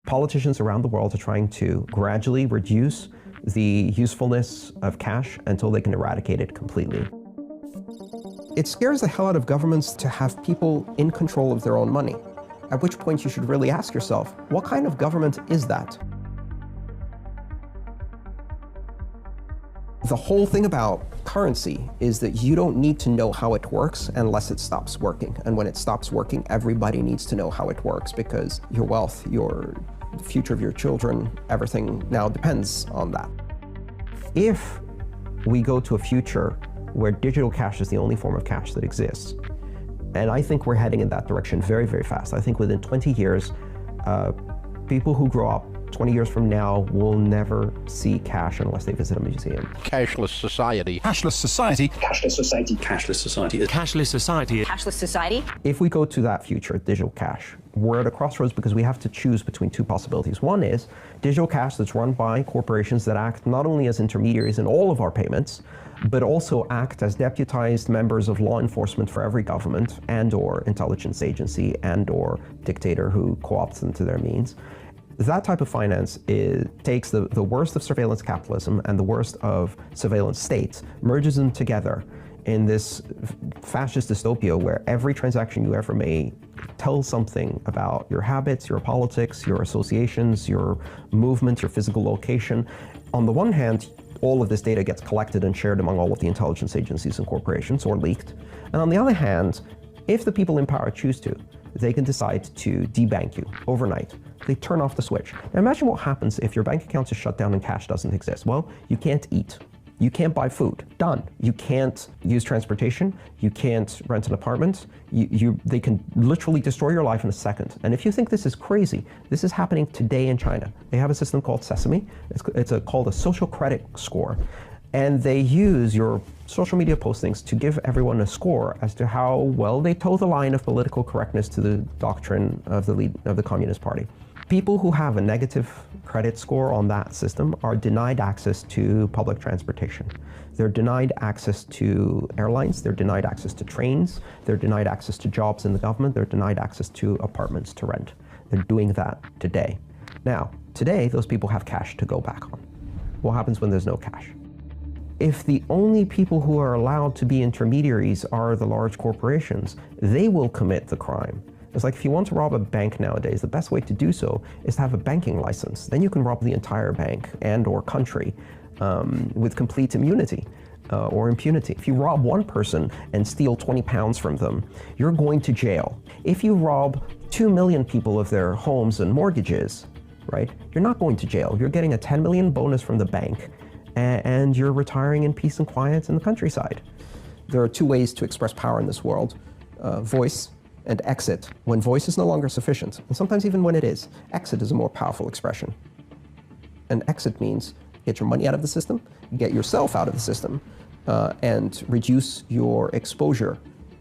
Politicians around the world are trying to gradually reduce the usefulness of cash until they can eradicate it completely. It scares the hell out of governments to have people in control of their own money, at which point you should really ask yourself, what kind of government is that? The whole thing about currency is that you don't need to know how it works unless it stops working. And when it stops working, everybody needs to know how it works because your wealth, the future of your children, everything now depends on that. If we go to a future where digital cash is the only form of cash that exists, and I think we're heading in that direction very, very fast. I think within 20 years, people who grow up 20 years from now will never see cash unless they visit a museum. Cashless Society. Cashless Society. Cashless Society. Cashless Society. Cashless Society. Cashless Society. If we go to that future, digital cash, we're at a crossroads because we have to choose between two possibilities. One is digital cash that's run by corporations that act not only as intermediaries in all of our payments, but also act as deputized members of law enforcement for every government and/or intelligence agency and/or dictator who co-opts them to their means. That type of finance takes the worst of surveillance capitalism and the worst of surveillance states, merges them together in this fascist dystopia where every transaction you ever made tells something about your habits, your politics, your associations, your movements, your physical location. On the one hand, all of this data gets collected and shared among all of the intelligence agencies and corporations, or leaked. And on the other hand, if the people in power choose to, they can decide to debank you overnight. They turn off the switch. Now imagine what happens if your bank account is shut down and cash doesn't exist. Well, you can't eat. You can't buy food. Done. You can't use transportation. You can't rent an apartment. They can literally destroy your life in a second. And if you think this is crazy, this is happening today in China. They have a system called Sesame. It's called a social credit score. And they use your social media postings to give everyone a score as to how well they toe the line of political correctness to the doctrine of the Communist Party. People who have a negative credit score on that system are denied access to public transportation. They're denied access to airlines, they're denied access to trains, they're denied access to jobs in the government, they're denied access to apartments to rent. They're doing that today. Now, today, those people have cash to go back on. What happens when there's no cash? If the only people who are allowed to be intermediaries are the large corporations, they will commit the crime. It's like if you want to rob a bank nowadays, the best way to do so is to have a banking license. Then you can rob the entire bank and/or country with complete immunity or impunity. If you rob one person and steal 20 pounds from them, you're going to jail. If you rob 2 million people of their homes and mortgages, right, you're not going to jail. You're getting a 10 million bonus from the bank and you're retiring in peace and quiet in the countryside. There are two ways to express power in this world, voice and exit. When voice is no longer sufficient, and sometimes even when it is, exit is a more powerful expression. And exit means get your money out of the system, get yourself out of the system, and reduce your exposure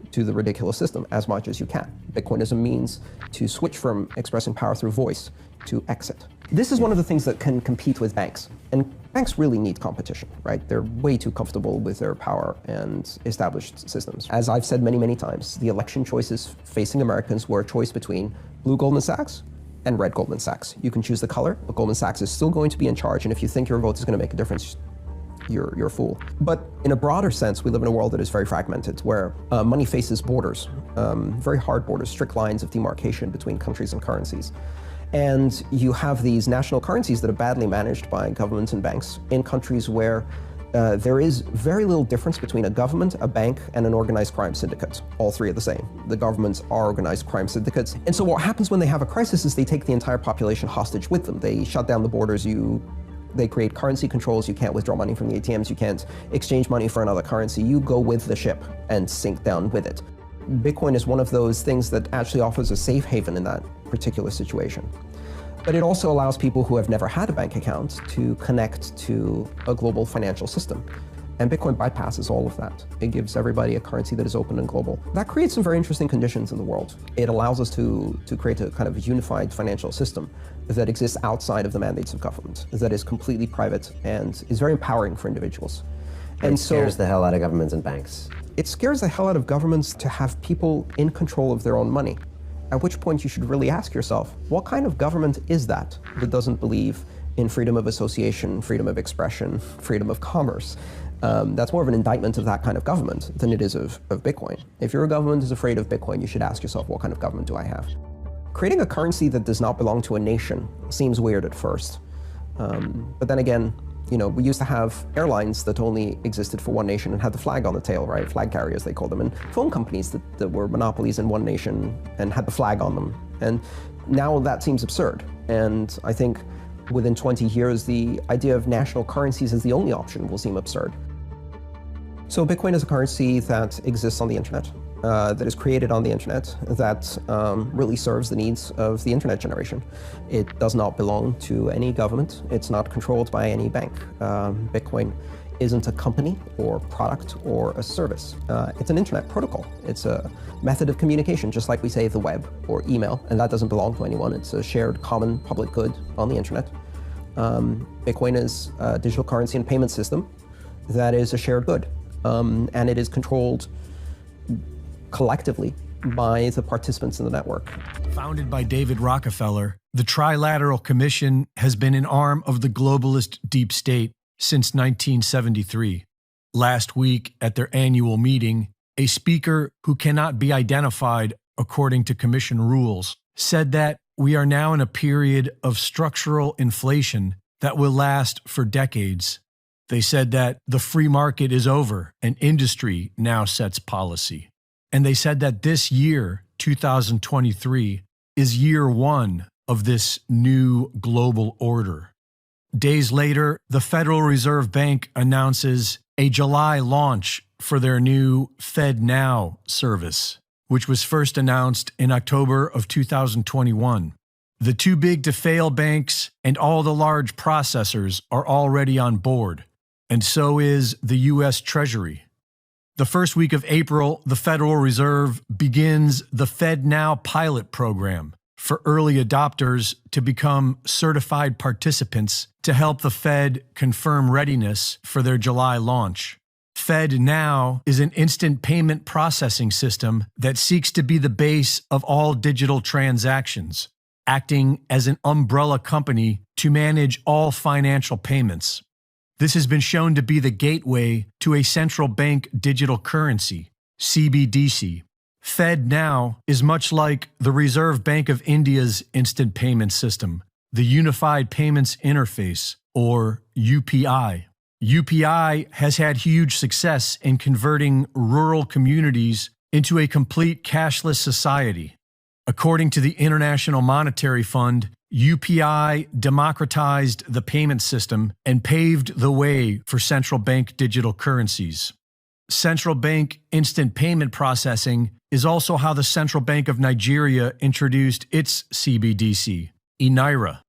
to the ridiculous system as much as you can. Bitcoin is a means to switch from expressing power through voice to exit. This is one of the things that can compete with banks. And banks really need competition, right? They're way too comfortable with their power and established systems. As I've said many, many times, the election choices facing Americans were a choice between blue Goldman Sachs and red Goldman Sachs. You can choose the color, but Goldman Sachs is still going to be in charge. And if you think your vote is going to make a difference, you're a fool. But in a broader sense, we live in a world that is very fragmented, where money faces borders, very hard borders, strict lines of demarcation between countries and currencies. And you have these national currencies that are badly managed by governments and banks in countries where there is very little difference between a government, a bank, and an organized crime syndicate. All three are the same. The governments are organized crime syndicates. And so what happens when they have a crisis is they take the entire population hostage with them. They shut down the borders. They create currency controls. You can't withdraw money from the ATMs. You can't exchange money for another currency. You go with the ship and sink down with it. Bitcoin is one of those things that actually offers a safe haven in that particular situation. But it also allows people who have never had a bank account to connect to a global financial system. And Bitcoin bypasses all of that. It gives everybody a currency that is open and global. That creates some very interesting conditions in the world. It allows us to create a kind of unified financial system that exists outside of the mandates of government, that is completely private and is very empowering for individuals. And so it scares the hell out of governments and banks. It scares the hell out of governments to have people in control of their own money, at which point you should really ask yourself, what kind of government is that doesn't believe in freedom of association, freedom of expression, freedom of commerce? That's more of an indictment of that kind of government than it is of Bitcoin. If your government is afraid of Bitcoin, you should ask yourself, what kind of government do I have? Creating a currency that does not belong to a nation seems weird at first. But then again, we used to have airlines that only existed for one nation and had the flag on the tail, right? Flag carriers, they called them, and phone companies that were monopolies in one nation and had the flag on them. And now that seems absurd. And I think within 20 years, the idea of national currencies as the only option will seem absurd. So Bitcoin is a currency that exists on the internet, that is created on the internet, that really serves the needs of the internet generation. It does not belong to any government. It's not controlled by any bank. Bitcoin isn't a company or product or a service. It's an internet protocol. It's a method of communication, just like we say the web or email, and that doesn't belong to anyone. It's a shared common public good on the internet. Bitcoin is a digital currency and payment system that is a shared good, and it is controlled collectively by the participants in the network. Founded by David Rockefeller, the Trilateral Commission has been an arm of the globalist deep state since 1973. Last week, at their annual meeting, a speaker who cannot be identified according to commission rules said that we are now in a period of structural inflation that will last for decades. They said that the free market is over and industry now sets policy. And they said that this year, 2023, is year one of this new global order. Days later, the Federal Reserve Bank announces a July launch for their new FedNow service, which was first announced in October of 2021. The too big to fail banks and all the large processors are already on board, and so is the U.S. Treasury. The first week of April, the Federal Reserve begins the FedNow pilot program for early adopters to become certified participants to help the Fed confirm readiness for their July launch. FedNow is an instant payment processing system that seeks to be the base of all digital transactions, acting as an umbrella company to manage all financial payments. This has been shown to be the gateway to a central bank digital currency, CBDC. FedNow is much like the Reserve Bank of India's instant payment system, the Unified Payments Interface, or UPI. UPI has had huge success in converting rural communities into a complete cashless society. According to the International Monetary Fund, UPI democratized the payment system and paved the way for central bank digital currencies. Central bank instant payment processing is also how the Central Bank of Nigeria introduced its CBDC, Naira.